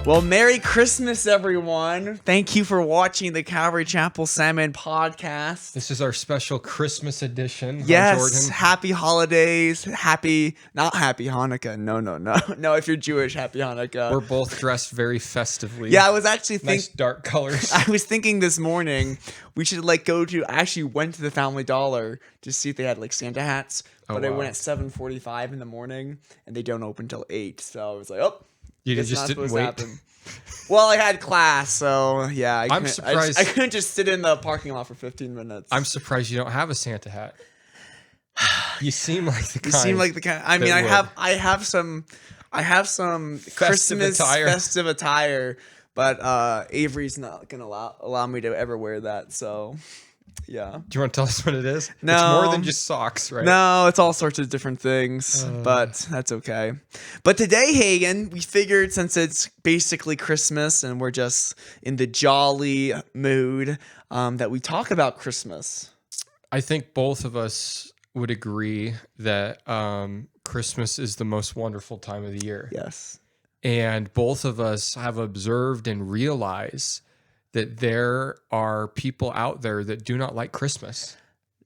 Well, Merry Christmas, everyone. Thank you for watching the Calvary Chapel Salmon podcast. This is our special Christmas edition. Yes, Jordan. happy holidays. Not happy Hanukkah. No, if you're Jewish, happy Hanukkah. We're both dressed very festively. Yeah, I was actually thinking. Nice dark colors. I was thinking this morning we should I actually went to the Family Dollar to see if they had Santa hats, but I went at 7:45 in the morning and they don't open till 8. So I was like, oh. You just didn't wait. Well, I had class, so yeah. I'm surprised. I couldn't just sit in the parking lot for 15 minutes. I'm surprised you don't have a Santa hat. You seem like the kind. You seem like the kind. I mean, I have some Christmas festive attire, but Avery's not gonna allow me to ever wear that. So. Yeah. Do you want to tell us what it is? No. It's more than just socks, right? No, it's all sorts of different things, but that's okay. But today, Hagen, we figured since it's basically Christmas and we're just in the jolly mood, that we talk about Christmas. I think both of us would agree that Christmas is the most wonderful time of the year. Yes. And both of us have observed and realized that there are people out there that do not like Christmas.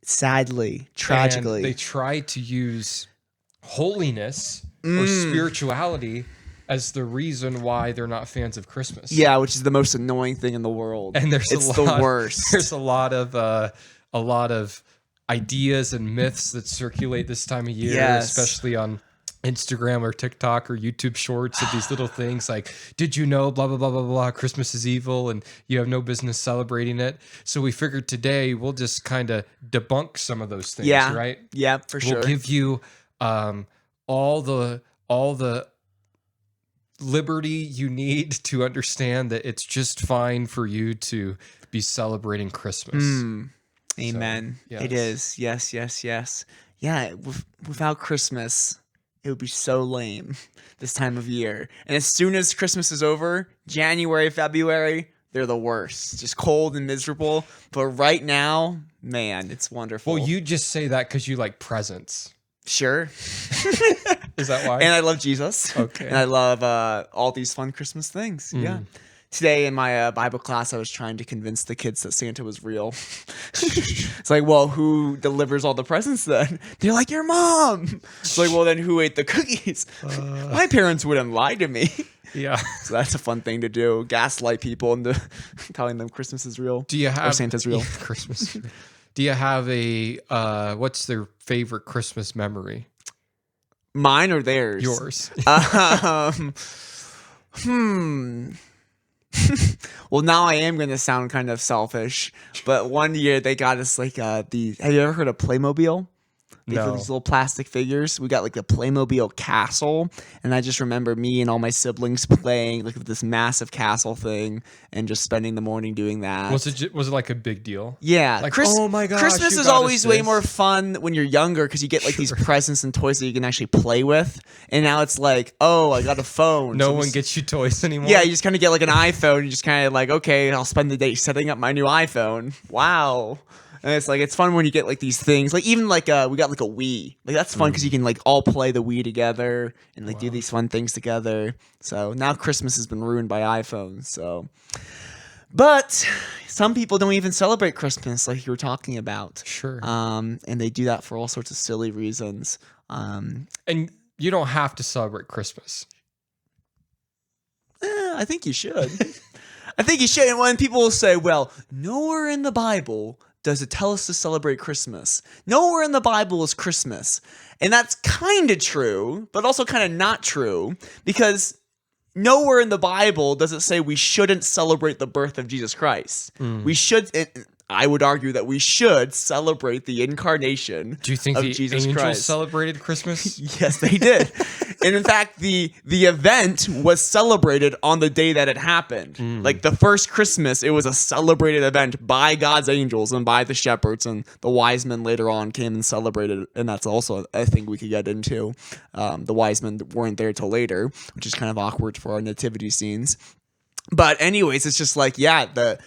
Sadly, tragically. And they try to use holiness or spirituality as the reason why they're not fans of Christmas. Yeah, which is the most annoying thing in the world. And it's the worst. There's a lot of ideas and myths that circulate this time of year, especially on Instagram or TikTok or YouTube shorts of these little things like, did you know, blah, blah, blah, blah, blah, Christmas is evil and you have no business celebrating it. So we figured today we'll just kind of debunk some of those things, right? Yeah, for sure. We'll give you all the liberty you need to understand that it's just fine for you to be celebrating Christmas. Amen. So, yes. It is. Yes. Yeah, without Christmas, it would be so lame this time of year. And as soon as Christmas is over, January, February, they're the worst. Just cold and miserable. But right now, man, it's wonderful. Well, you just say that because you like presents. Sure. Is that why? And I love Jesus. Okay. And I love all these fun Christmas things. Yeah. Today in my Bible class, I was trying to convince the kids that Santa was real. It's like, well, who delivers all the presents then? They're like, your mom. It's like, well, then who ate the cookies? My parents wouldn't lie to me. Yeah. So that's a fun thing to do. Gaslight people into telling them Christmas is real. Do you have or Santa's real? Christmas. Do you have what's their favorite Christmas memory? Mine or theirs? Yours. Well, now I am going to sound kind of selfish, but one year they got us have you ever heard of Playmobil? No. These little plastic figures. We got a Playmobil castle, and I just remember me and all my siblings playing this massive castle thing and just spending the morning doing that. Was it like a big deal? Yeah. Oh my gosh, Christmas is always way more fun when you're younger because you get these presents and toys that you can actually play with. And now it's like, oh, I got a phone. No one gets you toys anymore. Yeah, you just kind of get an iPhone. You just kind of okay, I'll spend the day setting up my new iPhone. Wow. And it's fun when you get these things. Even we got a Wii. That's fun because you can all play the Wii together and do these fun things together. So now Christmas has been ruined by iPhones. So, but some people don't even celebrate Christmas like you were talking about. Sure. And they do that for all sorts of silly reasons. And you don't have to celebrate Christmas. I think you should. I think you should. And when people will say, well, nowhere in the Bible does it tell us to celebrate Christmas. Nowhere in the Bible is Christmas. And that's kind of true, but also kind of not true, because nowhere in the Bible does it say we shouldn't celebrate the birth of Jesus Christ. We should, I would argue that we should celebrate the incarnation of Jesus Christ. Do you think the angels celebrated Christmas? Yes, they did. And in fact, the event was celebrated on the day that it happened. The first Christmas, it was a celebrated event by God's angels and by the shepherds, and the wise men later on came and celebrated. And that's also a thing we could get into. The wise men weren't there till later, which is kind of awkward for our nativity scenes. But anyways, it's just the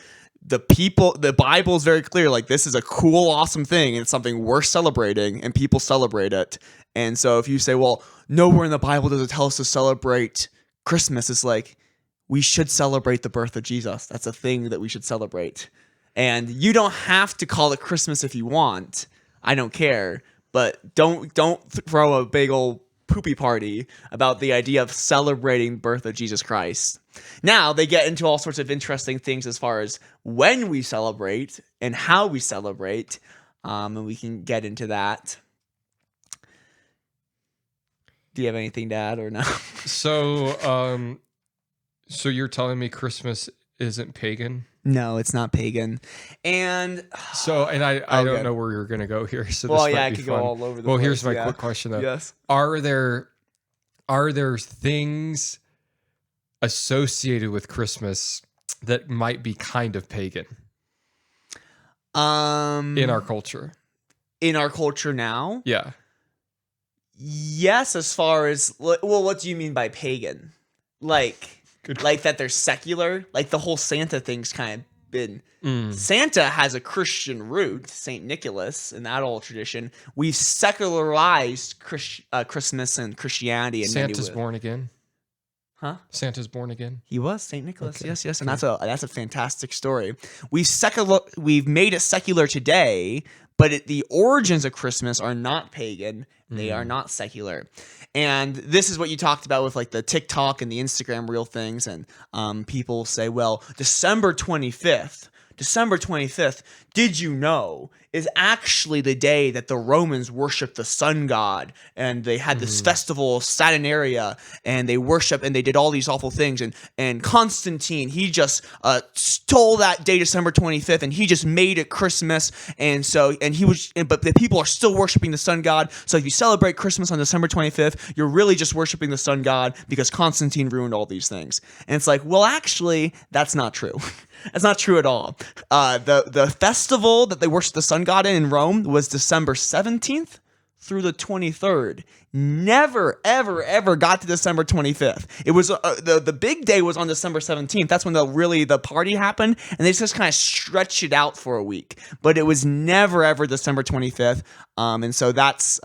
Bible is very clear. This is a cool, awesome thing. And it's something worth celebrating, and people celebrate it. And so if you say, well, nowhere in the Bible does it tell us to celebrate Christmas, it's we should celebrate the birth of Jesus. That's a thing that we should celebrate. And you don't have to call it Christmas if you want. I don't care. But don't throw a big old poopy party about the idea of celebrating the birth of Jesus Christ. Now they get into all sorts of interesting things as far as when we celebrate and how we celebrate, and we can get into that. Do you have anything to add or no? So you're telling me Christmas isn't pagan? No, it's not pagan. And I don't know where you're gonna go here. So well, this yeah, might I be could fun. go all over the well, place. here's my quick question though. Yes. Are there things associated with Christmas that might be kind of pagan? In our culture. In our culture now? Yeah. Yes, as far as what do you mean by pagan? Like that they're secular? Like the whole Santa thing's kind of been Santa has a Christian root, Saint Nicholas, and that old tradition. We've secularized Christmas and Christianity. Santa's born again. Huh? Santa's born again. He was Saint Nicholas. Okay. Yes, and that's a fantastic story. We've made it secular today, but the origins of Christmas are not pagan. They are not secular. And this is what you talked about with like the TikTok and the Instagram reel things. And people say, well, December 25th, did you know, is actually the day that the Romans worshiped the sun god, and they had this festival of Saturnalia, and they worship and they did all these awful things. And Constantine, he just stole that day, December 25th, and he just made it Christmas. But the people are still worshiping the sun god. So if you celebrate Christmas on December 25th, you're really just worshiping the sun god because Constantine ruined all these things. And it's like, well, actually, that's not true. That's not true at all. The festival that they worshiped the sun god in Rome was December 17th through the 23rd. Never, ever, ever got to December 25th. It was the big day was on December 17th. That's when the party happened, and they just kind of stretched it out for a week. But it was never, ever December 25th. And so that's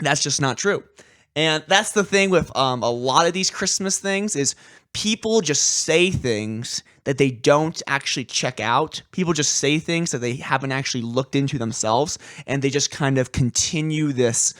just not true. And that's the thing with a lot of these Christmas things is people just say things that they don't actually check out. People just say things that they haven't actually looked into themselves, and they just kind of continue this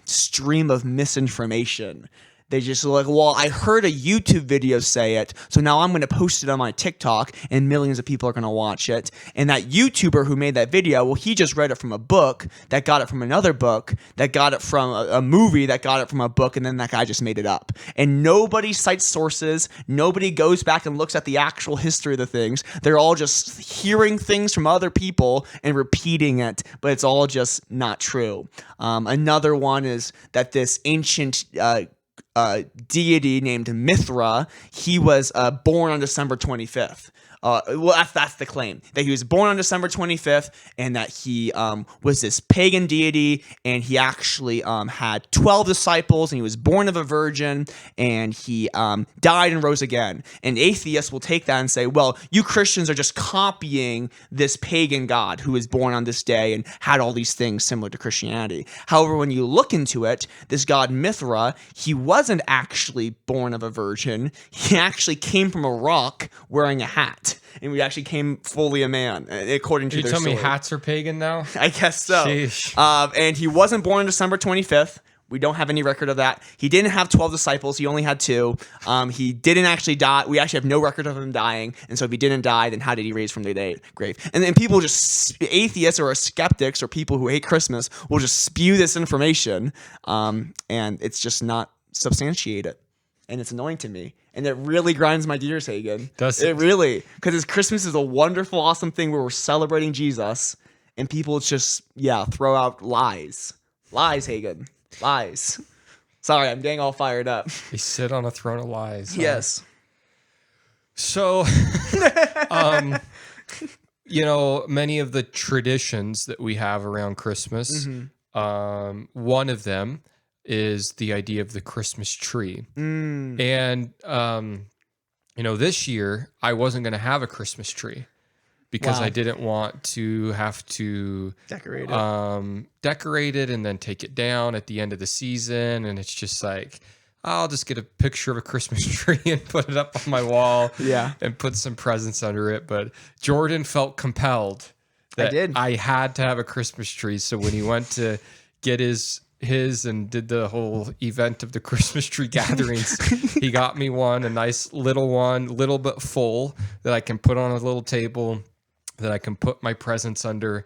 stream of misinformation. They just like, well, I heard a YouTube video say it, so now I'm going to post it on my TikTok, and millions of people are going to watch it. And that YouTuber who made that video, well, he just read it from a book that got it from another book that got it from a movie that got it from a book, and then that guy just made it up. And nobody cites sources. Nobody goes back and looks at the actual history of the things. They're all just hearing things from other people and repeating it, but it's all just not true. Another one is that this ancient deity named Mithra, he was born on December 25th. That's the claim, that he was born on December 25th, and that he was this pagan deity, and he actually had 12 disciples, and he was born of a virgin, and he died and rose again. And atheists will take that and say, well, you Christians are just copying this pagan god who was born on this day and had all these things similar to Christianity. However, when you look into it, this god Mithra, he wasn't actually born of a virgin. He actually came from a rock wearing a hat. And we actually came fully a man, according to their story. You tell me hats are pagan now? I guess so. Sheesh. And he wasn't born on December 25th. We don't have any record of that. He didn't have 12 disciples. He only had 2. He didn't actually die. We actually have no record of him dying. And so if he didn't die, then how did he raise from the grave? And then people just, atheists or skeptics or people who hate Christmas will just spew this information. And it's just not substantiated. And it's annoying to me. And it really grinds my gears, Hagen. Does it? Really. Because Christmas is a wonderful, awesome thing where we're celebrating Jesus. And people just, throw out lies. Lies, Hagen. Lies. Sorry, I'm getting all fired up. They sit on a throne of lies. Yes. So, many of the traditions that we have around Christmas, one of them is the idea of the Christmas tree. And, this year I wasn't going to have a Christmas tree because I didn't want to have to decorate it and then take it down at the end of the season. And it's just like, I'll just get a picture of a Christmas tree and put it up on my wall and put some presents under it. But Jordan felt compelled that I had to have a Christmas tree. So when he went to get his and did the whole event of the Christmas tree gatherings, he got me one, a nice little one, little bit full, that I can put on a little table that I can put my presents under.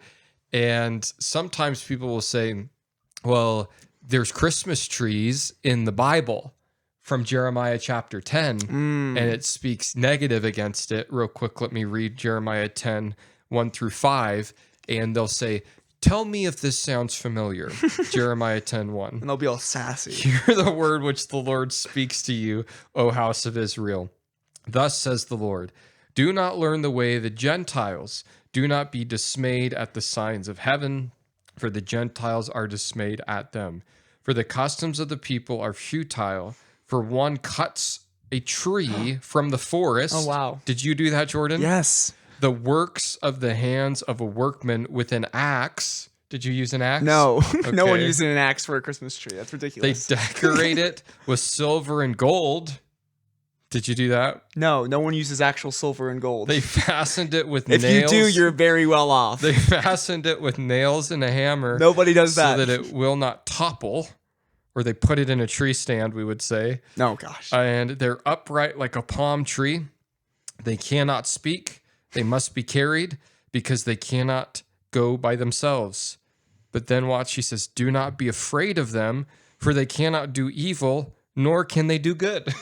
And sometimes people will say, well, there's Christmas trees in the Bible from Jeremiah chapter 10, and it speaks negative against it. Real quick, let me read Jeremiah 10, 1 through 5, and they'll say, tell me if this sounds familiar. Jeremiah 10:1. And they'll be all sassy. Hear the word which the Lord speaks to you, O house of Israel. Thus says the Lord, do not learn the way of the Gentiles. Do not be dismayed at the signs of heaven, for the Gentiles are dismayed at them. For the customs of the people are futile. For one cuts a tree from the forest. Oh, wow. Did you do that, Jordan? Yes. The works of the hands of a workman with an axe. Did you use an axe? No. Okay. No one using an axe for a Christmas tree. That's ridiculous. They decorate it with silver and gold. Did you do that? No one uses actual silver and gold. They fastened it with nails. If you do, you're very well off. They fastened it with nails and a hammer. Nobody does that. So that it will not topple. Or they put it in a tree stand, we would say. Oh, gosh. And they're upright like a palm tree. They cannot speak. They must be carried because they cannot go by themselves. But then watch, he says, do not be afraid of them, for they cannot do evil, nor can they do good.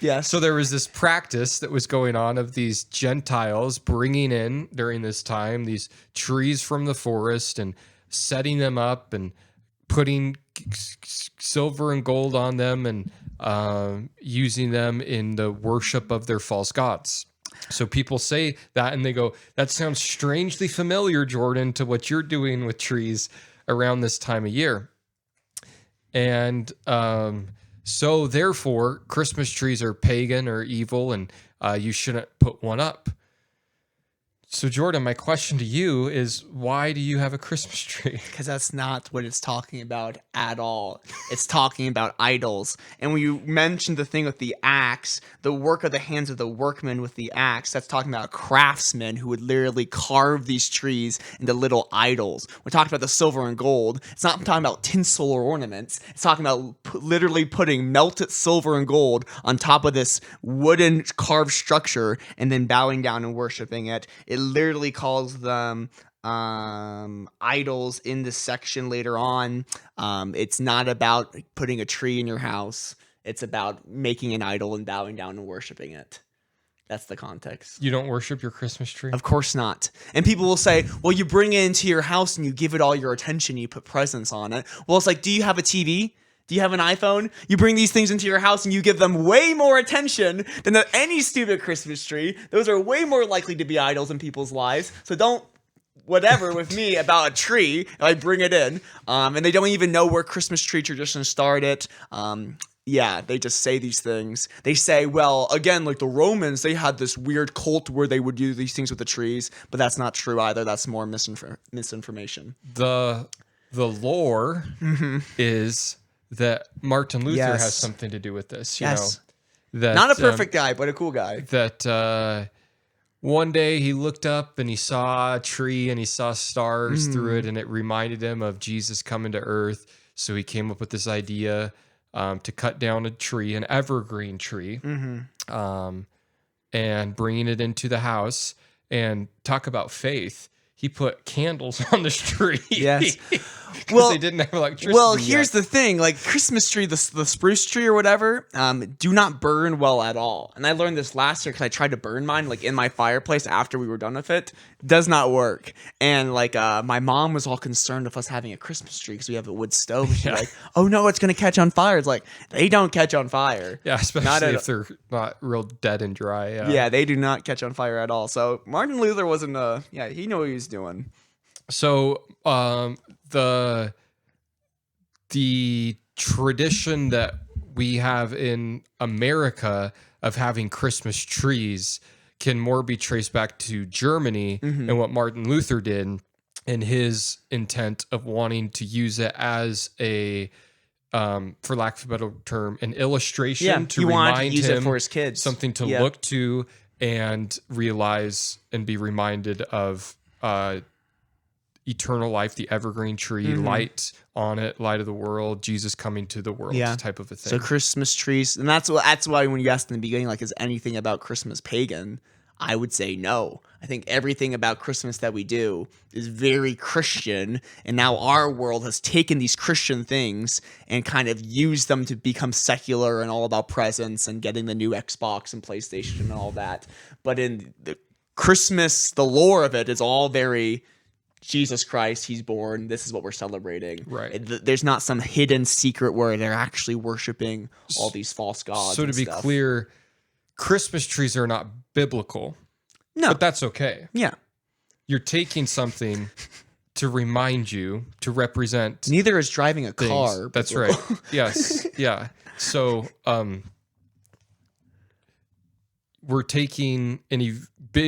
Yes. So there was this practice that was going on of these Gentiles bringing in during this time these trees from the forest and setting them up and putting silver and gold on them and using them in the worship of their false gods. So people say that and they go, that sounds strangely familiar, Jordan, to what you're doing with trees around this time of year. And so therefore, Christmas trees are pagan or evil, and you shouldn't put one up. So Jordan, my question to you is, why do you have a Christmas tree? Because that's not what it's talking about at all. It's talking about idols. And when you mentioned the thing with the axe, the work of the hands of the workman with the axe, that's talking about craftsmen who would literally carve these trees into little idols. We're talking about the silver and gold. It's not talking about tinsel or ornaments. It's talking about literally putting melted silver and gold on top of this wooden carved structure and then bowing down and worshiping it. It literally calls them idols in this section later on. It's not about putting a tree in your house. It's about making an idol and bowing down and worshiping it. That's the context. You don't worship your Christmas tree? Of course not. And people will say, well, you bring it into your house and you give it all your attention. You put presents on it. Well, it's like, do you have a TV? Do you have an iPhone? You bring these things into your house and you give them way more attention than any stupid Christmas tree. Those are way more likely to be idols in people's lives. So don't whatever with me about a tree. I bring it in. And they don't even know where Christmas tree tradition started. Yeah, they just say these things. They say, well, again, like the Romans, they had this weird cult where they would do these things with the trees. But that's not true either. That's more misinformation. The lore is that Martin Luther has something to do with this. You know, that not a perfect guy, but a cool guy. That one day he looked up and he saw a tree and he saw stars through it, and it reminded him of Jesus coming to earth. So he came up with this idea to cut down a tree, an evergreen tree, and bringing it into the house. And talk about faith. He put candles on this tree. Yes. Well, they didn't have electricity. Well, here's the thing: like Christmas tree, the spruce tree or whatever, do not burn well at all. And I learned this last year because I tried to burn mine like in my fireplace after we were done with it. Does not work. And like my mom was all concerned of us having a Christmas tree because we have a wood stove. And she's like, "Oh no, it's gonna catch on fire." It's like they don't catch on fire. Yeah, especially if they're not real dead and dry. Yeah, they do not catch on fire at all. So Martin Luther wasn't. He knew what he was doing. So the tradition that we have in America of having Christmas trees can more be traced back to Germany and what Martin Luther did and his intent of wanting to use it as a for lack of a better term, an illustration Yeah, to he wanted to remind use it him for his kids. something to Yeah. look to and realize and be reminded of eternal life, the evergreen tree, light on it, light of the world, Jesus coming to the world, type of a thing. So Christmas trees, and that's why when you asked in the beginning, like, is anything about Christmas pagan? I would say no. I think everything about Christmas that we do is very Christian, and now our world has taken these Christian things and kind of used them to become secular and all about presents and getting the new Xbox and PlayStation and all that. But in the Christmas, the lore of it is all very Jesus Christ, he's born, this is what we're celebrating. Right. There's not some hidden secret where they're actually worshiping all these false gods. So to be clear, Christmas trees are not biblical. No. But that's okay. Yeah. You're taking something to remind you, to represent Neither is driving a things. car. That's right. Yes. Yeah. So we're taking any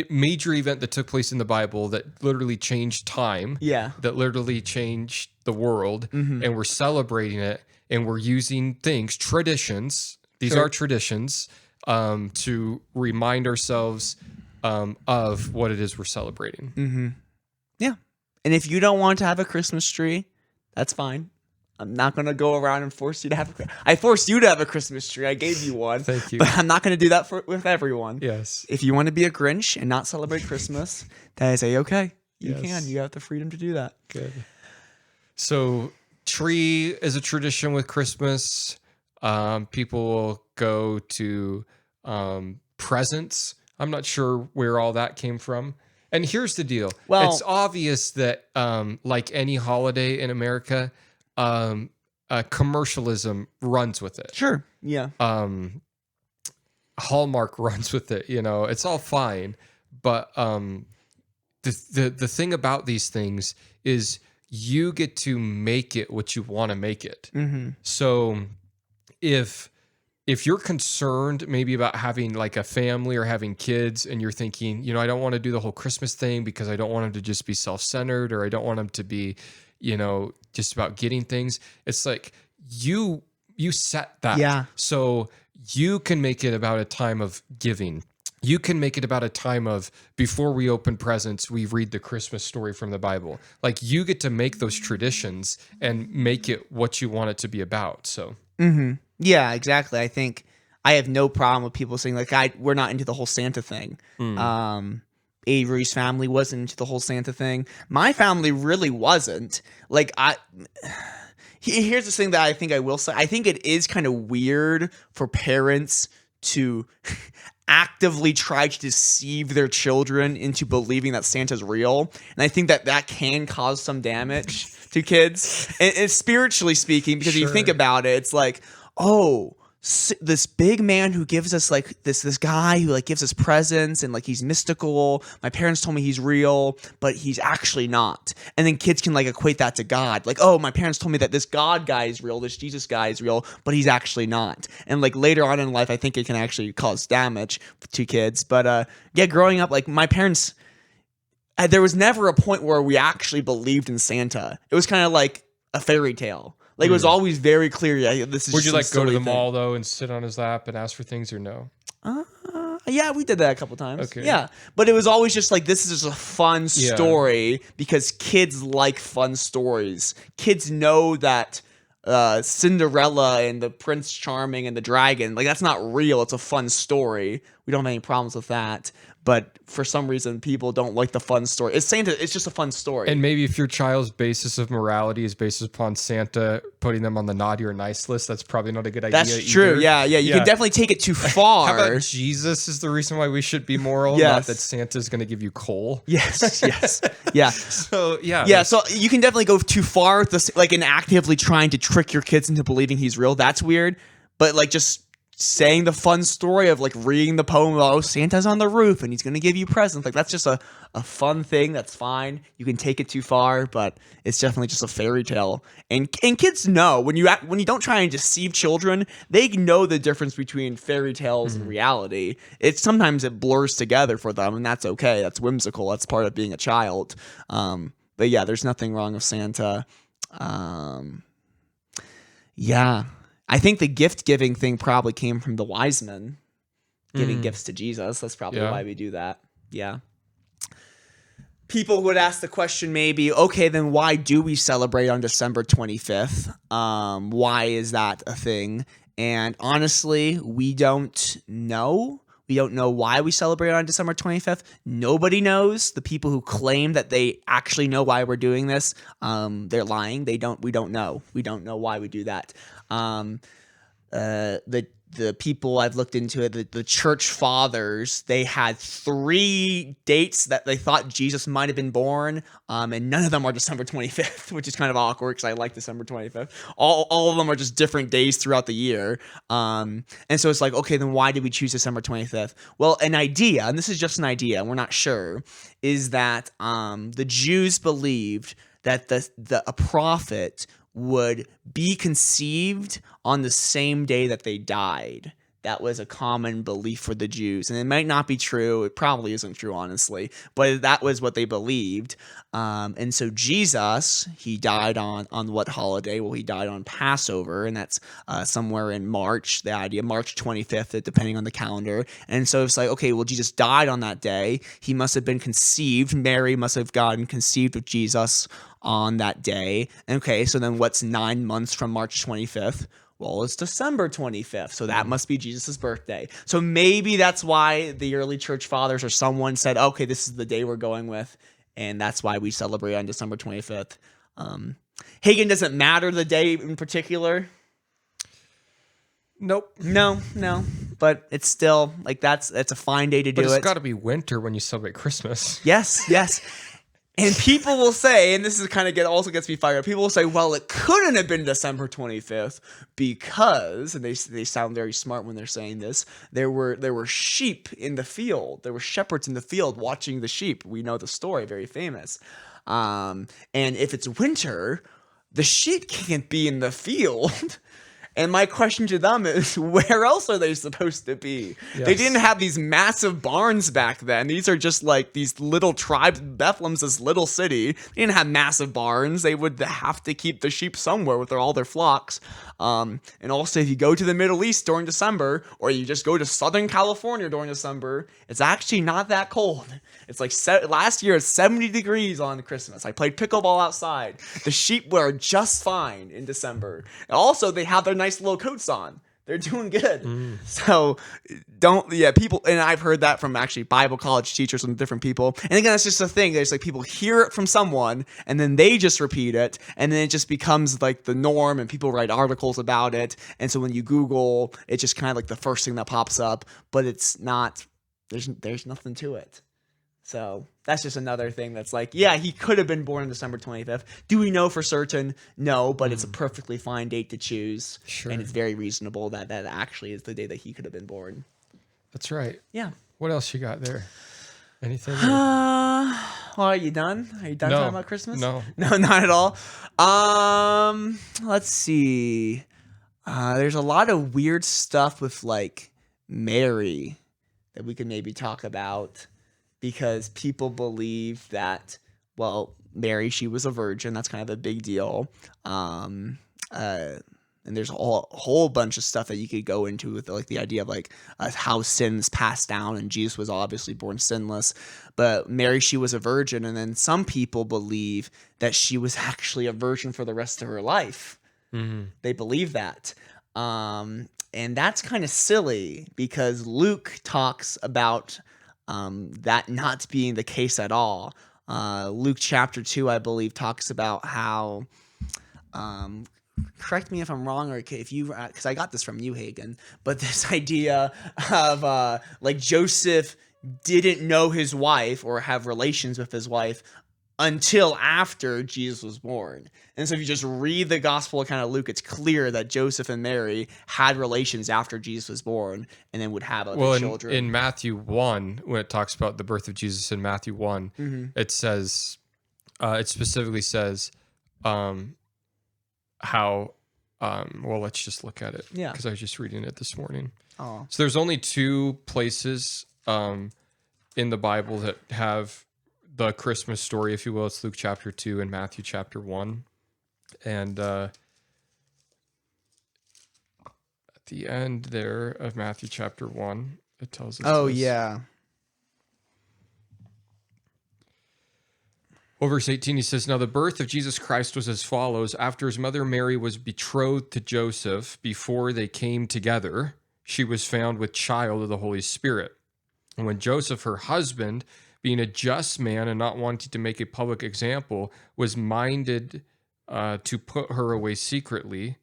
major event that took place in the Bible that literally changed time. Yeah. That literally changed the world. And we're celebrating it. And we're using things, traditions. These are traditions to remind ourselves of what it is we're celebrating. Yeah. And if you don't want to have a Christmas tree, that's fine. I'm not going to go around and force you to have I forced you to have a Christmas tree. I gave you one. Thank you. But I'm not going to do that with everyone. Yes. If you want to be a Grinch and not celebrate Christmas, that is okay. You can. You have the freedom to do that. Good. So tree is a tradition with Christmas. People will go to presents. I'm not sure where all that came from. And here's the deal. Well, it's obvious that like any holiday in America, commercialism runs with it. Sure. Yeah. Hallmark runs with it. You know, it's all fine. But the thing about these things is you get to make it what you want to make it. So if you're concerned maybe about having like a family or having kids and you're thinking, you know, I don't want to do the whole Christmas thing because I don't want them to just be self-centered, or I don't want them to be, you know, just about getting things. It's like you set that. Yeah. So you can make it about a time of giving. You can make it about a time of, before we open presents, we read the Christmas story from the Bible. Like, you get to make those traditions and make it what you want it to be about. So. Yeah, exactly. I think I have no problem with people saying, like, we're not into the whole Santa thing. Avery's family wasn't into the whole Santa thing. My family really wasn't. Like, here's the thing that I think I will say. I think it is kind of weird for parents to actively try to deceive their children into believing that Santa's real. And I think that can cause some damage to kids. And spiritually speaking, because if you think about it, it's like, oh, this big man who gives us like this guy who like gives us presents and like he's mystical. My parents told me he's real, but he's actually not. And then kids can like equate that to God. Like, oh, my parents told me that this God guy is real, this Jesus guy is real, but he's actually not. And like later on in life, I think it can actually cause damage to kids. But yeah, growing up, like my parents, there was never a point where we actually believed in Santa. It was kind of like a fairy tale. Like, it was always very clear. Yeah, this is. Would you like go to the mall though and sit on his lap and ask for things, or no? Yeah, we did that a couple times. Okay. Yeah, but it was always just like, this is just a fun story because kids like fun stories. Kids know that Cinderella and the Prince Charming and the dragon, like, that's not real. It's a fun story. We don't have any problems with that. But for some reason, people don't like the fun story. It's Santa. It's just a fun story. And maybe if your child's basis of morality is based upon Santa putting them on the naughty or nice list, that's probably not a good idea. That's true. Yeah. You can definitely take it too far. How about Jesus is the reason why we should be moral, not that Santa's going to give you coal? Yes. Yeah. So so you can definitely go too far with this, like, in actively trying to trick your kids into believing he's real. That's weird. But like, just saying the fun story of like reading the poem, oh, Santa's on the roof and he's gonna give you presents, like, that's just a fun thing. That's fine. You can take it too far, but it's definitely just a fairy tale. And kids know when you don't try and deceive children, they know the difference between fairy tales and reality. Sometimes it blurs together for them, and that's okay. That's whimsical. That's part of being a child. But yeah, there's nothing wrong with Santa. Yeah. I think the gift giving thing probably came from the wise men giving gifts to Jesus. That's probably why we do that. Yeah. People would ask the question maybe, okay, then why do we celebrate on December 25th? Why is that a thing? And honestly, we don't know. We don't know why we celebrate on December 25th. Nobody knows. The people who claim that they actually know why we're doing this, they're lying. We don't know. We don't know why we do that. The people I've looked into it, the church fathers, they had 3 dates that they thought Jesus might have been born, and none of them are December 25th, which is kind of awkward because I like December 25th. All of them are just different days throughout the year. And so it's like, okay, then why did we choose December 25th? Well, an idea, and this is just an idea, we're not sure, is that the Jews believed that a prophet would be conceived on the same day that they died. That was a common belief for the Jews. And it might not be true. It probably isn't true, honestly. But that was what they believed. And so Jesus, he died on what holiday? Well, he died on Passover, and that's somewhere in March, the idea, March 25th, depending on the calendar. And so it's like, okay, well, Jesus died on that day. He must have been conceived. Mary must have gotten conceived of Jesus on that day. Okay, so then what's 9 months from March 25th? Well, it's December 25th, so that must be Jesus' birthday. So maybe that's why the early church fathers or someone said, okay, this is the day we're going with, and that's why we celebrate on December 25th. Hagen, doesn't matter the day in particular? Nope. No, but it's still, like, that's a fine day to do it. But it's got to be winter when you celebrate Christmas. Yes. And people will say, and this is kind of also gets me fired up, people will say, well, it couldn't have been December 25th because, and they sound very smart when they're saying this, there were sheep in the field. There were shepherds in the field watching the sheep. We know the story, very famous. And if it's winter, the sheep can't be in the field. And my question to them is, where else are they supposed to be? Yes. They didn't have these massive barns back then. These are just like these little tribes. Bethlehem's this little city. They didn't have massive barns. They would have to keep the sheep somewhere with all their flocks. And also, if you go to the Middle East during December, or you just go to Southern California during December, it's actually not that cold. It's like last year, it's 70 degrees on Christmas. I played pickleball outside. The sheep were just fine in December. And also, they have their nice little coats on. They're doing good. So people, and I've heard that from actually Bible college teachers and different people. And again, that's just a thing. There's like people hear it from someone and then they just repeat it. And then it just becomes like the norm and people write articles about it. And so when you Google, it's just kind of like the first thing that pops up, but it's not, there's nothing to it. So that's just another thing that's like, yeah, he could have been born on December 25th. Do we know for certain? No, but it's a perfectly fine date to choose. Sure. And it's very reasonable that actually is the day that he could have been born. That's right. Yeah. What else you got there? Anything? Well, are you done? Are you done talking about Christmas? No, not at all. Let's see. There's a lot of weird stuff with like Mary that we could maybe talk about. Because people believe that, well, Mary, she was a virgin. That's kind of a big deal. And there's a whole bunch of stuff that you could go into with like the idea of like how sins passed down, and Jesus was obviously born sinless. But Mary, she was a virgin, and then some people believe that she was actually a virgin for the rest of her life. Mm-hmm. They believe that. And that's kind of silly because Luke talks about that not being the case at all. Luke chapter 2, I believe, talks about how, correct me if I'm wrong, or if you, because I got this from you, Hagen, but this idea of like Joseph didn't know his wife or have relations with his wife until after Jesus was born. And so if you just read the gospel account of Luke, it's clear that Joseph and Mary had relations after Jesus was born and then would have other children. In Matthew 1, when it talks about the birth of Jesus in Matthew 1, it says, it specifically says how, well, let's just look at it. Yeah. Because I was just reading it this morning. Oh. So there's only 2 places in the Bible that have the Christmas story, if you will. It's Luke chapter 2 and Matthew chapter 1. And the end there of Matthew chapter 1, it tells us Oh, this. yeah. Well, verse 18, he says, "Now the birth of Jesus Christ was as follows. After his mother Mary was betrothed to Joseph, before they came together, she was found with child of the Holy Spirit. And when Joseph, her husband, being a just man and not wanting to make a public example, was minded to put her away secretly.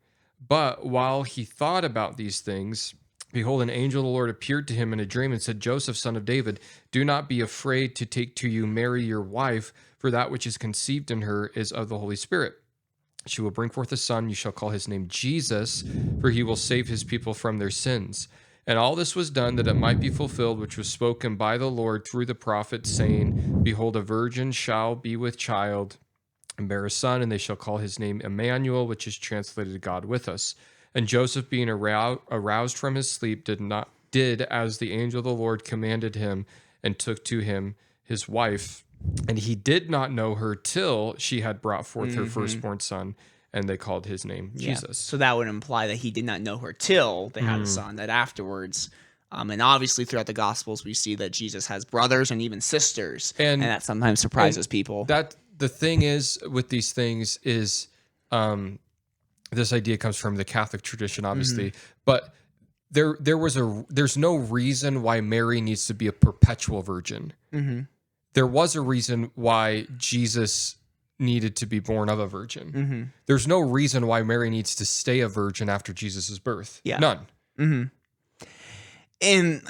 But while he thought about these things, behold, an angel of the Lord appeared to him in a dream and said, Joseph, son of David, do not be afraid to take to you Mary, your wife, for that which is conceived in her is of the Holy Spirit. She will bring forth a son. You shall call his name Jesus, for he will save his people from their sins. And all this was done that it might be fulfilled, which was spoken by the Lord through the prophet, saying, Behold, a virgin shall be with child and bear a son, and they shall call his name Emmanuel, which is translated God with us. And Joseph, being aroused from his sleep, did as the angel of the Lord commanded him, and took to him his wife. And he did not know her till she had brought forth her firstborn son, and they called his name Jesus." So that would imply that he did not know her till they had a son, that afterwards. And obviously throughout the Gospels, we see that Jesus has brothers and even sisters, and that sometimes surprises people. That the thing is with these things is this idea comes from the Catholic tradition, obviously, but there's no reason why Mary needs to be a perpetual virgin. There was a reason why Jesus needed to be born of a virgin. There's no reason why Mary needs to stay a virgin after Jesus' birth. Yeah. None. In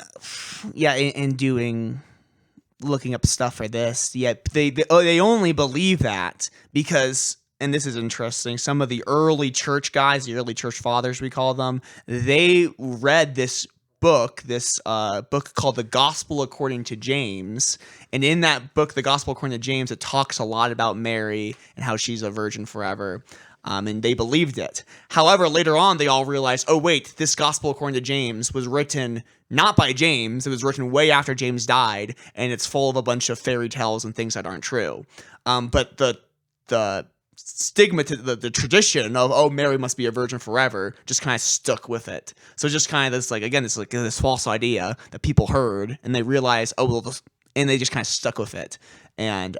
looking up stuff for this, they only believe that because, and this is interesting, some of the early church guys, the early church fathers we call them, they read this book called The Gospel According to James, and in that book, The Gospel According to James, it talks a lot about Mary and how she's a virgin forever. And they believed it. However, later on, they all realized, oh, wait, this Gospel According to James was written not by James. It was written way after James died, and it's full of a bunch of fairy tales and things that aren't true. But the stigma to the tradition of, oh, Mary must be a virgin forever, just kind of stuck with it. So just kind of this, like, again, it's like this false idea that people heard, and they realized, oh, well, and they just kind of stuck with it. And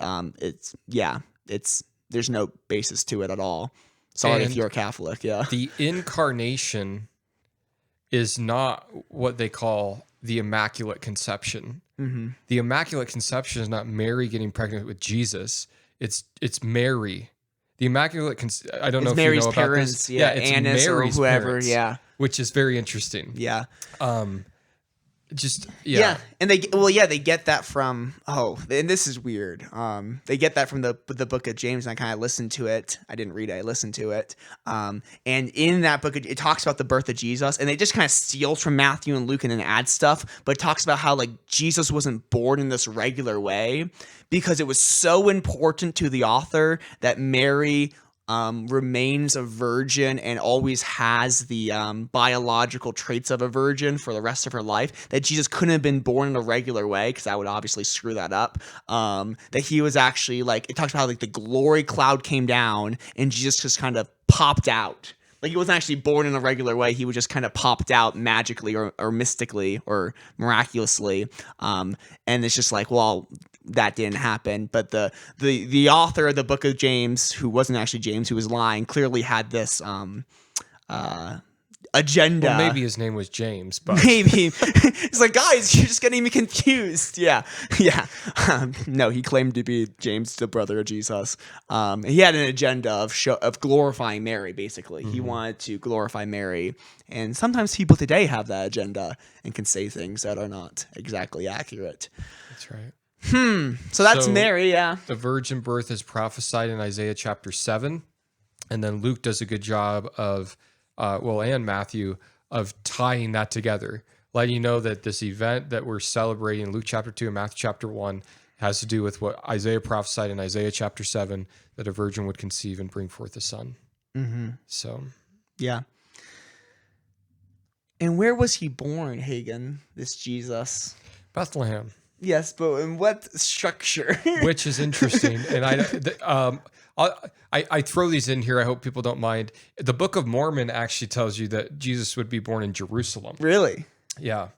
there's no basis to it at all. Sorry if you're a Catholic, yeah. The incarnation is not what they call the Immaculate Conception. The Immaculate Conception is not Mary getting pregnant with Jesus. It's Mary. The Immaculate I don't know if Mary's you know parents, about this. Yeah, it's Annas Mary's or whoever, parents, which is very interesting. Yeah. And they get that from, and this is weird. They get that from the book of James, and I kind of listened to it. I didn't read it, I listened to it. And in that book, it talks about the birth of Jesus, and they just kind of steals from Matthew and Luke and then add stuff, but it talks about how, like, Jesus wasn't born in this regular way because it was so important to the author that Mary remains a virgin and always has the biological traits of a virgin for the rest of her life, that Jesus couldn't have been born in a regular way, because that would obviously screw that up. That he was actually, like, it talks about how, like, the glory cloud came down and Jesus just kind of popped out. Like, he wasn't actually born in a regular way. He was just kind of popped out magically or mystically or miraculously. And it's just like, well, that didn't happen. But the author of the book of James, who wasn't actually James, who was lying, clearly had this agenda. Well, maybe his name was James, but maybe he's like, guys, you're just getting me confused. Yeah. No, he claimed to be James, the brother of Jesus. He had an agenda of glorifying Mary. Basically, he wanted to glorify Mary, and sometimes people today have that agenda and can say things that are not exactly accurate. That's right. So that's Mary. Yeah. The virgin birth is prophesied in Isaiah chapter 7, and then Luke does a good job of. And Matthew, of tying that together, letting you know that this event that we're celebrating in Luke chapter 2 and Matthew chapter 1 has to do with what Isaiah prophesied in Isaiah chapter 7, that a virgin would conceive and bring forth a son. So, yeah. And where was he born, Hagen, this Jesus? Bethlehem. Yes, but in what structure? Which is interesting. And I throw these in here. I hope people don't mind. The Book of Mormon actually tells you that Jesus would be born in Jerusalem. Really? Yeah.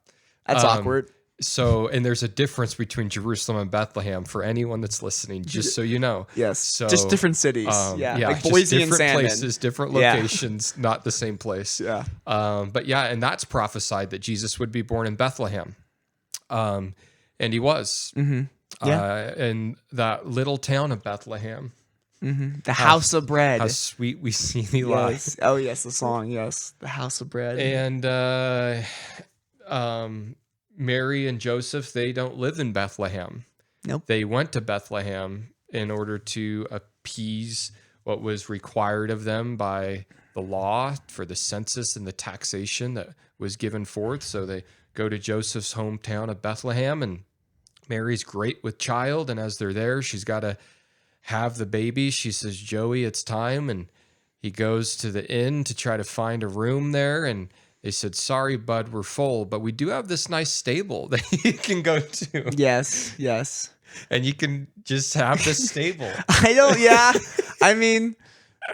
That's awkward. So, and there's a difference between Jerusalem and Bethlehem for anyone that's listening, just so you know. Yes. So, just different cities. Like just Boise and different Salmon. places, different locations, not the same place. Yeah. But yeah, and that's prophesied that Jesus would be born in Bethlehem. And he was. Mm-hmm. Yeah. In that little town of Bethlehem. Mm-hmm. The house of bread. How sweet we see thee lie. Yes. Oh, yes, the song. Yes. The house of bread. And Mary and Joseph, they don't live in Bethlehem. Nope. They went to Bethlehem in order to appease what was required of them by the law for the census and the taxation that was given forth. So they go to Joseph's hometown of Bethlehem, and Mary's great with child. And as they're there, she's got to have the baby. She says, Joey, it's time. And he goes to the inn to try to find a room there. And they said, sorry, bud, we're full, but we do have this nice stable that you can go to. Yes, yes. And you can just have this stable. I mean,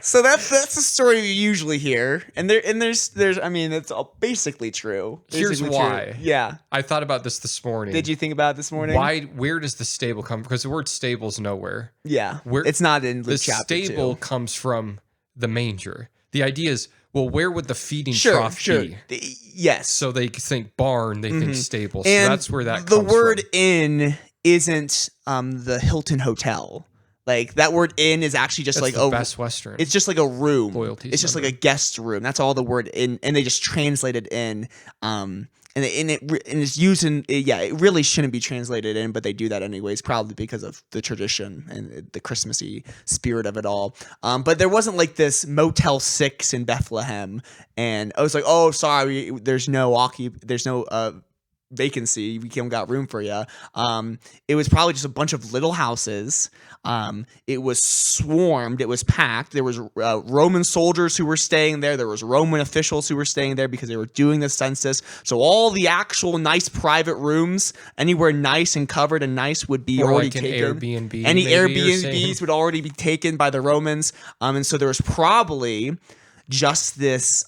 so that's the story you usually hear. And there's I mean, it's all basically true. Here's why. True. Yeah. I thought about this morning. Did you think about it this morning? Where does the stable come from? Because the word stable's nowhere. Yeah. It's not in Luke chapter 2. The stable comes from the manger. The idea is, well, where would the feeding trough be? Yes. So they think barn, they think stable. So and that's where that comes from. The word inn isn't the Hilton Hotel. Like that word inn is actually just that's like the Best Western. It's just like a room. Loyalty. It's just like a guest room. That's all the word inn, and they just translated in. And it's used in, it really shouldn't be translated in, but they do that anyways, probably because of the tradition and the Christmassy spirit of it all. But there wasn't like this Motel 6 in Bethlehem, and I was like, oh, sorry, there's no vacancy, we can't got room for you. It was probably just a bunch of little houses. It was swarmed, it was packed. There was Roman soldiers who were staying there. There was Roman officials who were staying there because they were doing the census. So all the actual nice private rooms, anywhere nice and covered and nice, would be already like taken. Airbnb, any Airbnbs would already be taken by the Romans. And so there was probably just this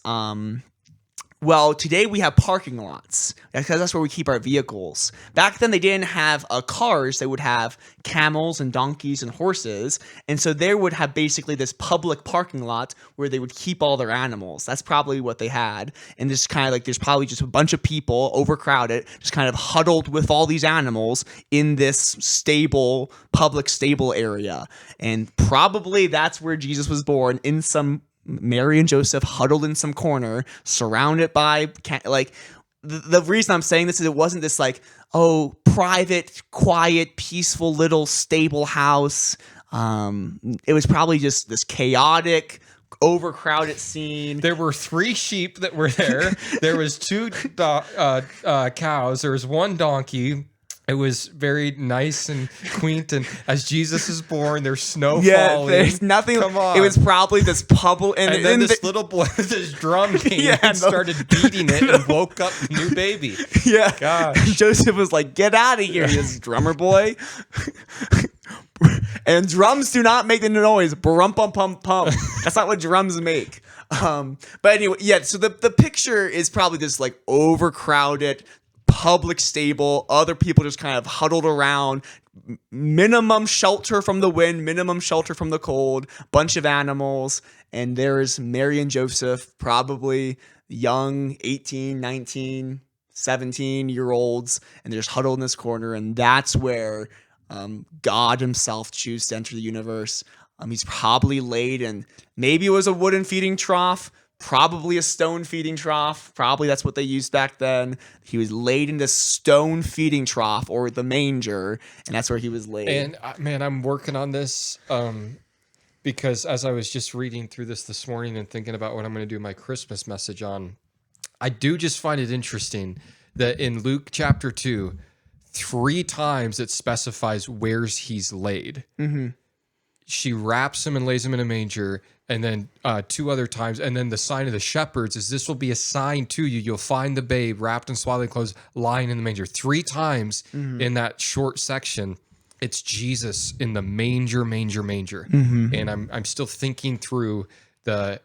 well, today we have parking lots because that's where we keep our vehicles. Back then, they didn't have cars. They would have camels and donkeys and horses. And so they would have basically this public parking lot where they would keep all their animals. That's probably what they had. And just kind of like there's probably just a bunch of people, overcrowded, just kind of huddled with all these animals in this public stable area. And probably that's where Jesus was born, in some Mary and Joseph huddled in some corner, surrounded by the reason I'm saying this is it wasn't this like, oh, private, quiet, peaceful little stable house. It was probably just this chaotic, overcrowded scene. There were 3 sheep that were there. There was 2 cows. There was 1 donkey. It was very nice and quaint, and as Jesus is born, there's snow falling. There's nothing. Come on. It was probably this public, and then this little boy with his drum came and started beating it and woke up the new baby. Yeah, gosh. Joseph was like, "Get out of here, you drummer boy!" And drums do not make the noise. Brum pum pum pum. That's not what drums make. But anyway, yeah. So the picture is probably this like overcrowded public stable, other people just kind of huddled around, minimum shelter from the wind, minimum shelter from the cold, bunch of animals, and there's Mary and Joseph, probably young 18, 19, 17-year-olds, and they're just huddled in this corner, and that's where God himself chose to enter the universe. He's probably laid, and maybe it was a wooden feeding trough, probably a stone feeding trough. Probably that's what they used back then. He was laid in this stone feeding trough, or the manger, and that's where he was laid. And man, I'm working on this because as I was just reading through this morning and thinking about what I'm going to do my Christmas message on, I do just find it interesting that in Luke chapter 2, 3 times it specifies where he's laid. Mm-hmm. She wraps him and lays him in a manger, and then 2 other times, and then the sign of the shepherds is, this will be a sign to you. You'll find the babe wrapped in swaddling clothes, lying in the manger. 3 times in that short section. it's Jesus in the manger. Mm-hmm. And I'm still thinking through the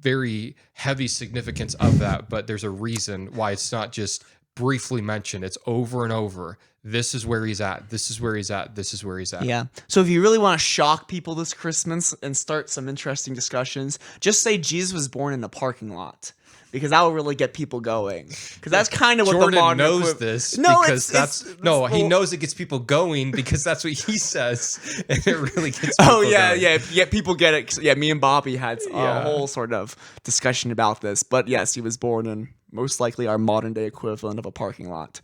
very heavy significance of that, but there's a reason why it's not just briefly mentioned. It's over and over. This is where he's at. This is where he's at. This is where he's at. Yeah. So if you really want to shock people this Christmas and start some interesting discussions, just say Jesus was born in a parking lot. Because that will really get people going. Because that's kind of what Jordan the modern knows this. No, because he knows it gets people going because that's what he says, and it really gets. People yeah. People get it. Yeah, me and Bobby had a whole sort of discussion about this. But yes, he was born in most likely our modern day equivalent of a parking lot.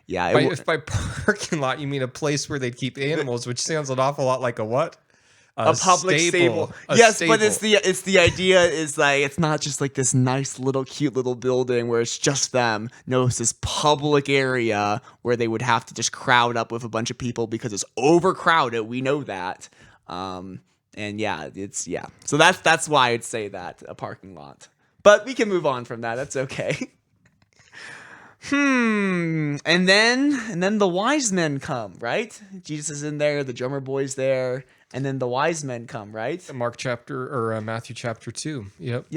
If by parking lot you mean a place where they keep animals, which sounds an awful lot like a what? A public stable. Yes, stable. But it's the idea is like it's not just like this nice little cute little building where it's just them. No, it's this public area where they would have to just crowd up with a bunch of people because it's overcrowded. We know that. So that's why I'd say that a parking lot. But we can move on from that. That's okay. And then the wise men come, right? Jesus is in there, the drummer boy's there, and then the wise men come, right? Matthew chapter 2. Yep.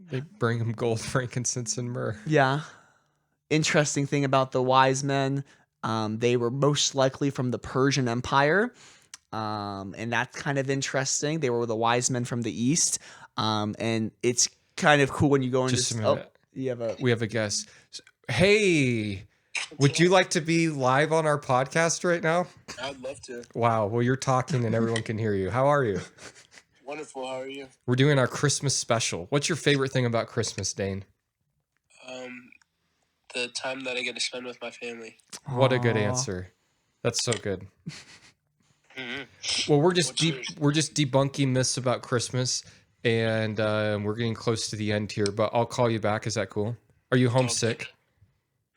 They bring him gold, frankincense, and myrrh. Yeah. Interesting thing about the wise men, they were most likely from the Persian Empire. And that's kind of interesting. They were the wise men from the East. And it's kind of cool when you go into... Just a minute. We have a guest. Hey, would you like to be live on our podcast right now? I'd love to. Wow. Well, you're talking and everyone can hear you. How are you? Wonderful. How are you? We're doing our Christmas special. What's your favorite thing about Christmas, Dane? The time that I get to spend with my family. What a good answer. That's so good. Well, we're just debunking myths about Christmas, and we're getting close to the end here, but I'll call you back. Is that cool? Are you homesick?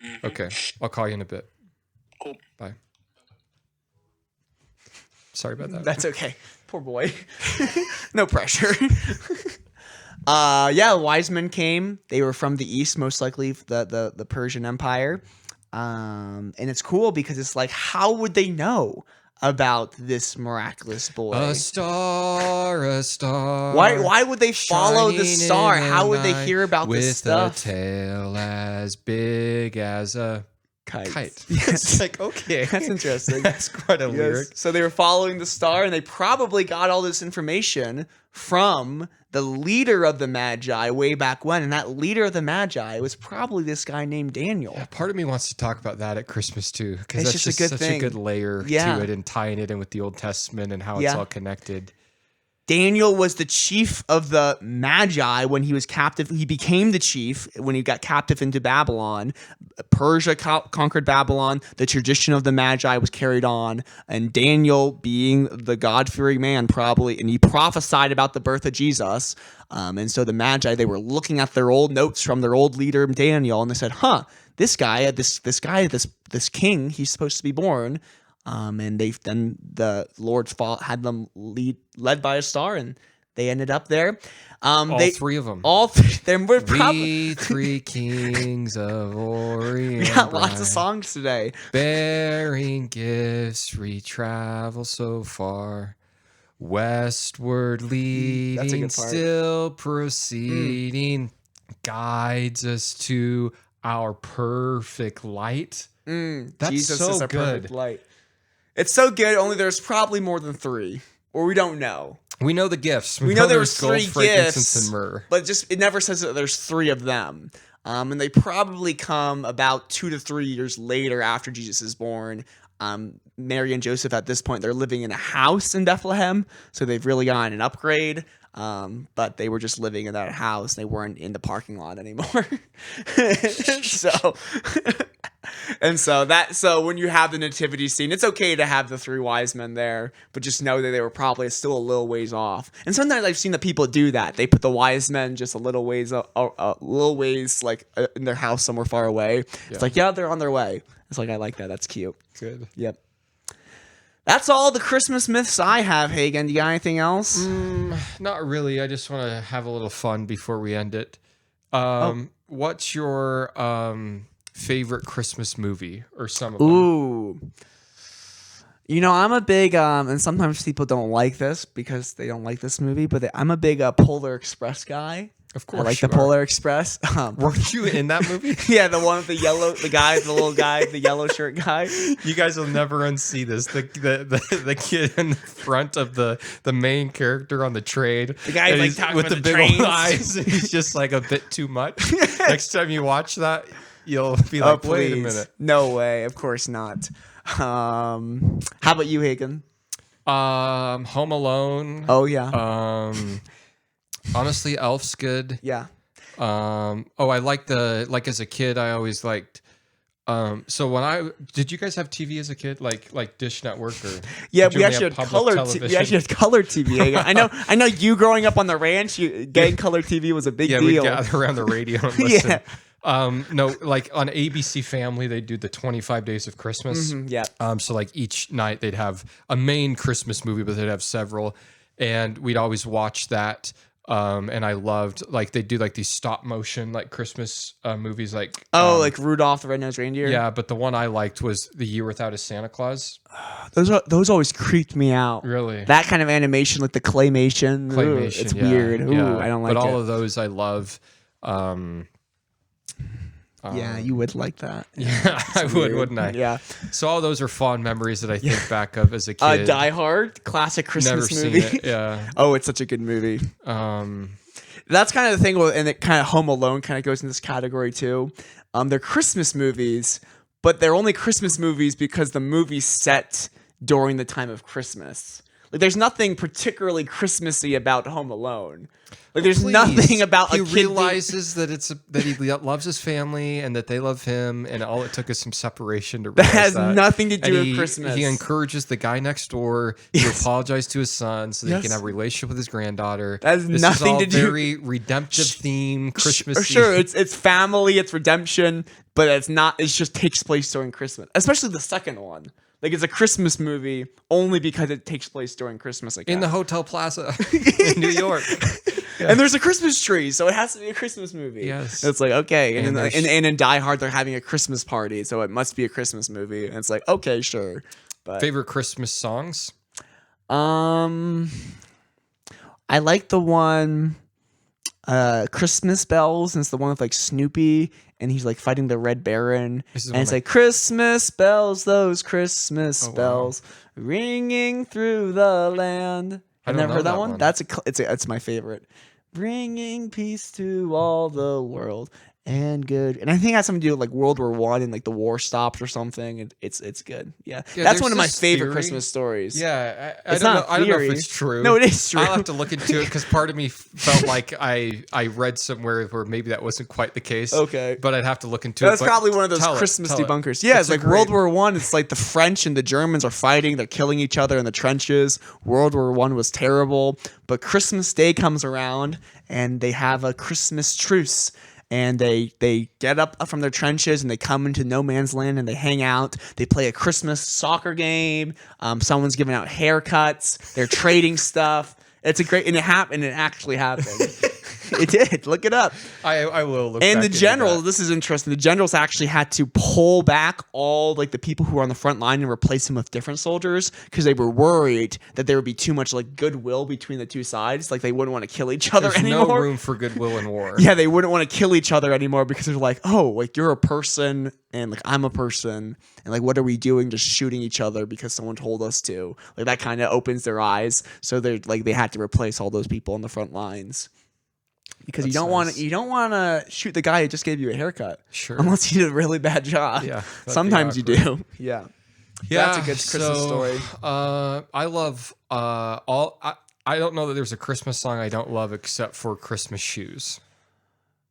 Mm-hmm. Okay. I'll call you in a bit. Cool. Bye. Sorry about that. That's okay. Poor boy. No pressure. Wise men came. They were from the East, most likely the Persian Empire. And it's cool because it's like, how would they know about this miraculous boy? A star. Why would they follow the star? How would they hear about this stuff? With a tail as big as a kite. Yes. It's like, okay. That's interesting. That's quite a lyric. So they were following the star, and they probably got all this information from the leader of the Magi way back when. And that leader of the Magi was probably this guy named Daniel. Yeah, part of me wants to talk about that at Christmas too, because that's just a good such thing. A good layer to it, and tying it in with the Old Testament and how it's all connected. Daniel was the chief of the Magi when he was captive. He became the chief when he got captive into Babylon. Persia conquered Babylon. The tradition of the Magi was carried on. And Daniel, being the God-fearing man, and he prophesied about the birth of Jesus. And so the Magi, they were looking at their old notes from their old leader, Daniel, and they said, this king, he's supposed to be born. And then the Lord had them led by a star, and they ended up there. Three of them. All three. We're we three kings of Orient. We got lots of songs today. Bearing gifts, we travel so far. Westward leading, still proceeding, guides us to our perfect light. That's Jesus so is our good. Perfect light. It's so good, only there's probably more than three. Or we don't know. We know the gifts. We know there's gold, 3 frankincense, gifts, and myrrh. but it never says that there's 3 of them. And they probably come about 2 to 3 years later after Jesus is born. Mary and Joseph, at this point, they're living in a house in Bethlehem, so they've really gotten an upgrade. But they were just living in that house. They weren't in the parking lot anymore. So when you have the nativity scene, it's okay to have the 3 wise men there, but just know that they were probably still a little ways off. And sometimes I've seen the people do that. They put the wise men just a little ways like in their house somewhere far away. Yeah. It's like, they're on their way. It's like, I like that. That's cute. Good. Yep. That's all the Christmas myths I have, Hagen. Do you got anything else? Not really. I just want to have a little fun before we end it. What's your favorite Christmas movie or some of them. Ooh. You know, I'm a big, and sometimes people don't like this because they don't like this movie, but I'm a big Polar Express guy. Of course, I like the Polar Express. Weren't you in that movie? Yeah, the one with the yellow, the little guy, the yellow shirt guy. You guys will never unsee this. The kid in the front of the main character on the train. The guy like talking with about the the big trains. old eyes. He's just like a bit too much. Next time you watch that, you'll be like, wait a minute. No way. Of course not. How about you, Hagen? Home Alone. Oh yeah. Honestly, Elf's good. Yeah. I like as a kid, I always liked. So did you guys have TV as a kid, like Dish Network or? Yeah, did you we only actually have had public color. television? We actually had color TV. Hagen. I know. You growing up on the ranch, getting color TV was a big Yeah, deal. we'd gather around the radio and listen. Yeah. No, like on ABC Family, they do the 25 Days of Christmas. Yeah. So like each night they'd have a main Christmas movie, but they'd have several, and we'd always watch that. And I loved like they do like these stop motion like Christmas movies like like Rudolph the Red-Nosed Reindeer. yeah, but the one I liked was The Year Without a Santa Claus. Those always creeped me out. Really, That kind of animation, like the claymation. Ooh, it's yeah, weird. Ooh, yeah. I don't like But it. all of those I love. Yeah, you would like that. Yeah, I would, Weird. wouldn't I? Yeah. So all those are fond memories that I think back of as a kid. Die Hard, classic Christmas Never movie. seen it. Yeah. Oh, it's such a good movie. That's kind of the thing, and it kind of Home Alone kind of goes in this category too. They're Christmas movies, but they're only Christmas movies because the movie's set during the time of Christmas. Like, there's nothing particularly Christmassy about Home Alone. Like, there's nothing about he a kid realizes that that he loves his family and that they love him, and all it took is some separation to That realize has nothing to do And with Christmas. He encourages the guy next door to apologize to his son so that he can have a relationship with his granddaughter. That has this nothing is all to do- very redemptive theme, Christmas. Sure, it's family, it's redemption, but it's not. It just takes place during Christmas, especially the second one. Like, it's a Christmas movie only because it takes place during Christmas. Like in the Hotel Plaza in New York. And there's a Christmas tree, so it has to be a Christmas movie. Yes. It's like, okay. And And in Die Hard, they're having a Christmas party, so it must be a Christmas movie. And it's like, okay, sure. But Favorite Christmas songs? I like the one Christmas Bells, and it's the one with like Snoopy, and he's like fighting the Red Baron. This is And one it's I- like Christmas bells, those Christmas wow. bells ringing through the land. I've don't never know heard that that one. one. It's my favorite. Bringing peace to all the world and good. And I think it has something to do with like World War I and like the war stopped or something. It's good. Yeah. Yeah, That's there's one of my this favorite theory. Christmas stories. Yeah, I It's don't not know. I don't know if theory. it's true. No, it is true. I'll have to look into it because part of me felt like I read somewhere where maybe that wasn't quite the case. Okay. but I'd have to look into That's it. But probably one of those tell it, Christmas tell it. debunkers. Yeah, it's a like great- World War One. It's like the French and the Germans are fighting. They're killing each other in the trenches. World War One was terrible, but Christmas Day comes around and they have a Christmas truce. And they get up from their trenches and they come into no man's land and they hang out. They play a Christmas soccer game. Someone's giving out haircuts. They're trading stuff. It's a great, and it happened. It actually happened. It did. Look it up. I will look. And back the into general, that. this is interesting. The generals actually had to pull back all like the people who were on the front line and replace them with different soldiers because they were worried that there would be too much like goodwill between the two sides. Like they wouldn't want to kill each other There's anymore. no room for goodwill in war. Yeah, they wouldn't want to kill each other anymore because they're like, oh, like you're a person and like I'm a person and like what are we doing? Just shooting each other because someone told us to. Like that kind of opens their eyes. So they're like they had to replace all those people on the front lines. Because That's you nice. don't want to shoot the guy who just gave you a haircut. Sure. Unless he did a really bad job. Yeah, that'd be Sometimes you awkward. do. Yeah. Yeah, That's a good Christmas story. I love all. I don't know that there's a Christmas song I don't love except for Christmas Shoes.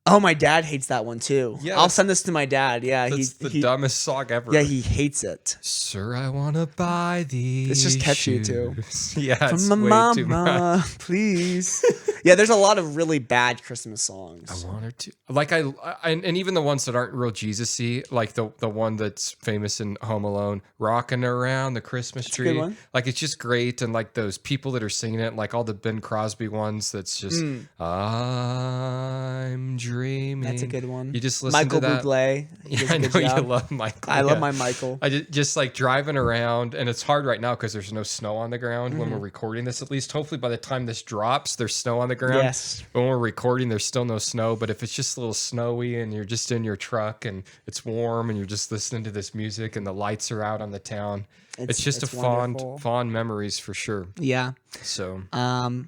Oh, my dad hates that one too. Yeah, I'll that's- send this to my dad. Yeah, That's the he dumbest song ever. yeah, he hates it. Sir, I want to buy these. It's just catchy, too. shoes. Yeah, it's From my way too much. mama, please. Yeah, there's a lot of really bad Christmas songs. I want her to like and even the ones that aren't real Jesus-y, like the one that's famous in Home Alone, "Rocking Around the Christmas a Tree." good one. Like it's just great, and like those people that are singing it, like all the Ben Crosby ones. That's just I'm I'm dreaming. That's a good one. You just listen Michael to that. Bublé. He does Yeah, a I know good you job. love Michael. I love yeah. my Michael. I just like driving around, and it's hard right now because there's no snow on the ground when we're recording this. At least, hopefully, by the time this drops, there's snow on the ground. Yes. But when we're recording, there's still no snow. But if it's just a little snowy, and you're just in your truck, and it's warm, and you're just listening to this music, and the lights are out on the town, it's just a wonderful. fond memories for sure. Yeah. So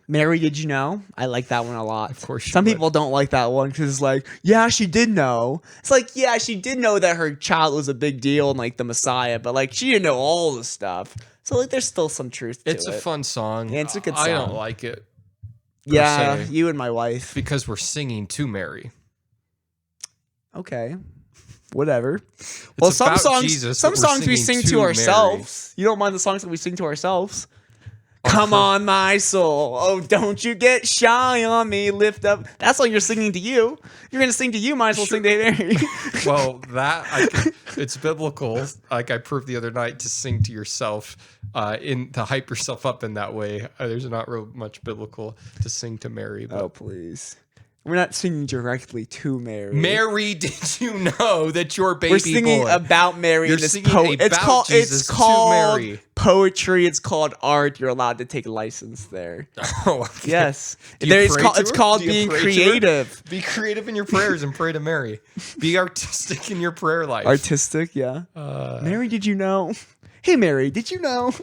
Mary, did you know? I like that one a lot. Of course you Some would. people don't like that one because it's like, yeah, she did know. It's like, yeah, she did know that her child was a big deal and like the Messiah, but like she didn't know all the stuff. So like, there's still some truth to it. it's a fun song. Yeah, it's a good I don't song. like it Yeah, se. you and my wife. because we're singing to Mary. Okay. Whatever. Well, some about songs, Jesus, some but we're songs we singing sing to to Mary. ourselves. You don't mind the songs that we sing to ourselves? Come on, my soul. Oh, don't you get shy on me. Lift up. That's what you're singing to you. You're gonna sing to you. Might as well sing to Mary. Well, it's biblical. Like I proved the other night, to sing to yourself, to hype yourself up in that way. There's not real much biblical to sing to Mary. But Oh, please. We're not singing directly to Mary. Mary, did you know that your baby We're singing boy? about Mary. You're in this singing it's about called Jesus it's to called Mary. poetry. It's called art. You're allowed to take a license there. Oh, okay. Yes. Do you pray to It's her? called Do you being pray to her? creative. Be creative in your prayers and pray to Mary. Be artistic in your prayer life. Artistic, yeah. Mary, did you know? Hey, Mary, did you know?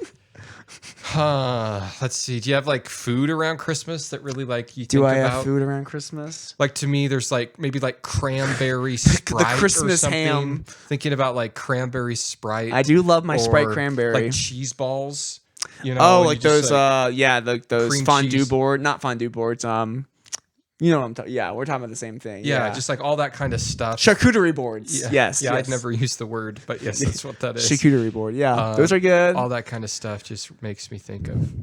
Let's see. Do you have like food around Christmas that really like you Do think I about? have food around Christmas? Like to me, there's like maybe like cranberry Sprite or Christmas something. ham. Thinking about like cranberry Sprite. I do love my Sprite or, cranberry. Like cheese balls. You know, Oh, you like just, those, those cream fondue cheese. not fondue boards. You know what I'm talking. Yeah, we're talking about the same thing. yeah, just like all that kind of stuff. charcuterie boards. Yeah. Yes. Yeah, yes. I'd never used the word, but yes, that's what that is. Charcuterie board. Yeah, those are good. All that kind of stuff just makes me think of.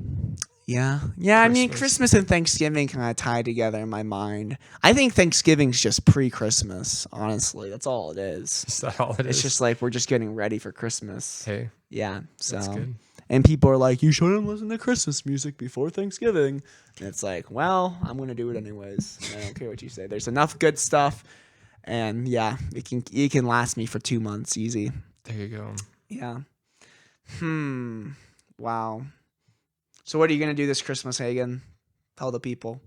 Yeah. I mean, Christmas. Christmas and Thanksgiving kind of tie together in my mind. I think Thanksgiving's just pre-Christmas. Honestly, that's all it is. Is that all it is? It's just like we're just getting ready for Christmas. hey, Yeah. So. that's good. And people are like, you shouldn't listen to Christmas music before Thanksgiving. And it's like, well, I'm going to do it anyways. I don't care what you say. There's enough good stuff. And yeah, it can last me for 2 months easy. There you go. Yeah. Wow. So what are you going to do this Christmas, Hagen? Tell the people.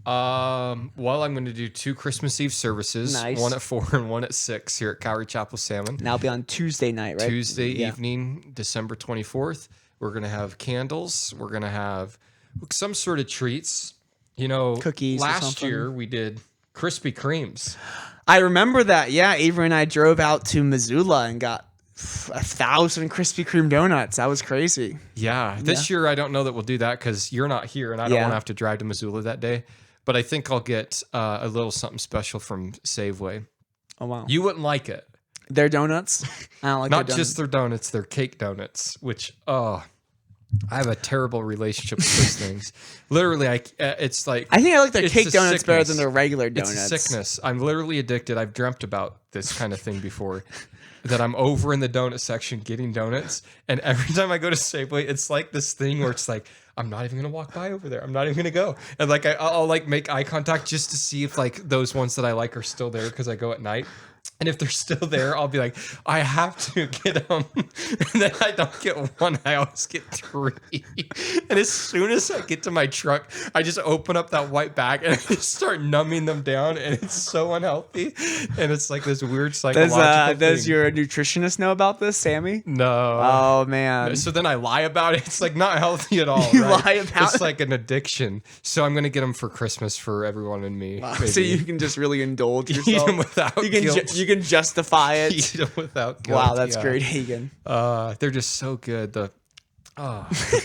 Well, I'm going to do 2 Christmas Eve services, Nice. one at 4 and one at 6 here at Calvary Chapel Salmon. Now it'll be on Tuesday night, right? Tuesday Yeah. evening, December 24th. We're going to have candles. We're going to have some sort of treats. You know, Cookies or last something. year we did Krispy Kremes. I remember that. Yeah, Avery and I drove out to Missoula and got 1,000 Krispy Kreme donuts. That was crazy. Yeah. This year I don't know that we'll do that because you're not here and I don't Yeah. want to have to drive to Missoula that day. But I think I'll get a little something special from Safeway. Oh, wow. You wouldn't like it. Their donuts? I don't like Not their just donuts. their donuts, their cake donuts, which, I have a terrible relationship with those things. Literally, it's like... I think I like their it's cake a donuts better sickness. than their regular donuts. It's a sickness. I'm literally addicted. I've dreamt about this kind of thing before. That I'm over in the donut section getting donuts. And every time I go to Safeway, it's like this thing where it's like, I'm not even going to walk by over there. I'm not even going to go. And like, I'll like make eye contact just to see if like those ones that I like are still there because I go at night. And if they're still there, I'll be like, I have to get them. And then I don't get one. I always get 3. And as soon as I get to my truck, I just open up that white bag and I just start numbing them down. And it's so unhealthy. And it's like this weird psychological Does thing. your nutritionist know about this, Sammy? No. Oh, man. So then I lie about it. It's like not healthy at all. You right? lie about It's it? like an addiction. So I'm going to get them for Christmas for everyone and me. So you can just really indulge eat yourself. them without you can guilt. you can justify it. Eat them without guilt. Wow, that's yeah. great, Hagen. They're just so good. The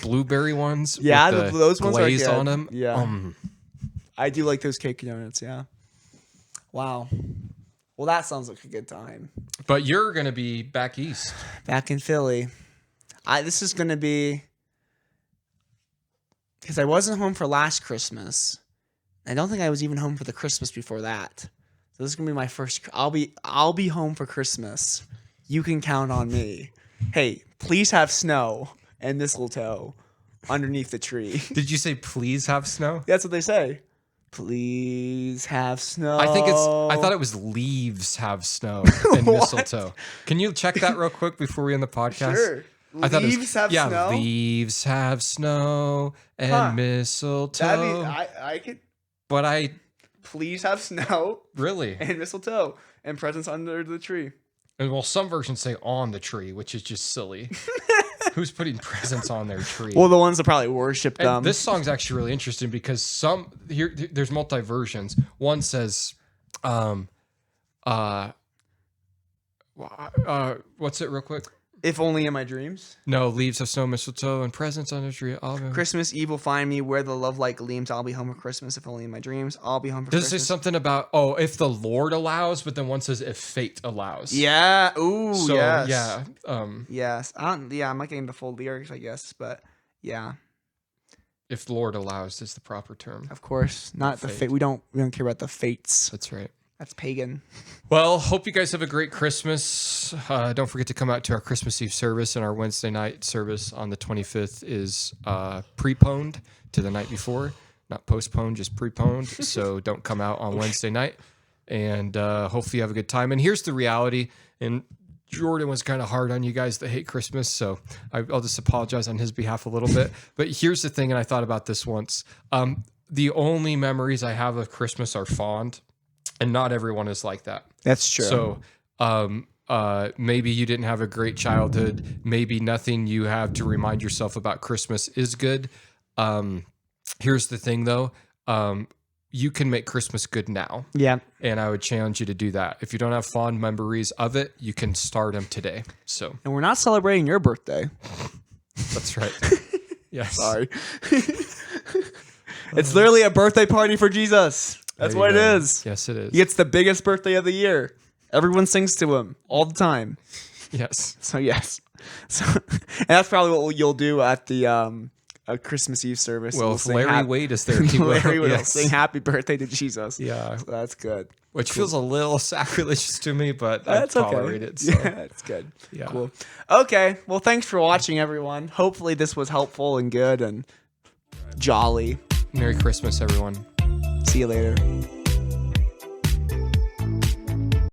blueberry ones. Yeah, with the those ones are glaze good. on them. Yeah. I do like those cake donuts, yeah. Wow. Well, that sounds like a good time. But you're gonna be back east. Back in Philly. This is going to be... Because I wasn't home for last Christmas. I don't think I was even home for the Christmas before that. So this is going to be my first... I'll be home for Christmas. You can count on me. Hey, please have snow and mistletoe underneath the tree. Did you say please have snow? That's what they say. Please Trees have snow. I thought it was leaves have snow and mistletoe. Can you check that real quick before we end the podcast? Sure. Leaves have snow? Leaves have snow and mistletoe. I could But please have snow really? and mistletoe and presents under the tree. And well, some versions say on the tree, which is just silly. Who's putting presents on their tree? Well, the ones that probably worship them. And this song's actually really interesting because there's multi versions. One says, what's it real quick? If only in my dreams. No, leaves of snow, mistletoe, and presents on the tree. Christmas Eve will find me where the love light gleams. I'll be home for Christmas. If only in my dreams. I'll be home for Does Christmas. it say something about if the Lord allows, but then one says if fate allows. Yeah. Ooh. So yes. yeah. Yes. I'm not getting the full lyrics, I guess, but yeah. If the Lord allows is the proper term. Of course, not the fate. We don't care about the fates. That's right. That's pagan. Well, hope you guys have a great Christmas. Don't forget to come out to our Christmas Eve service, and our Wednesday night service on the 25th is preponed to the night before. Not postponed, just preponed. So don't come out on Wednesday night. And hopefully you have a good time. And here's the reality. And Jordan was kind of hard on you guys that hate Christmas. So I'll just apologize on his behalf a little bit. But here's the thing, and I thought about this once. The only memories I have of Christmas are fond. And not everyone is like that. That's true. So maybe you didn't have a great childhood. Maybe nothing you have to remind yourself about Christmas is good. Here's the thing, though. You can make Christmas good now. Yeah. And I would challenge you to do that. If you don't have fond memories of it, you can start them today. So. And we're not celebrating your birthday. That's right. Yes. Sorry. It's literally a birthday party for Jesus. That's what it is. Yes, it is. He gets the biggest birthday of the year. Everyone sings to him all the time. Yes. So yes. So and that's probably what you'll do at the Christmas Eve service. Well, if Larry Wade is there, he will. Larry will Yes. sing happy birthday to Jesus. Yeah. So that's good. Which feels a little sacrilegious to me, but I That's tolerate okay. it. So. Yeah, that's good. Yeah. Cool. Okay. Well, thanks for watching, everyone. Hopefully this was helpful and good and jolly. Merry Christmas, everyone. See you later.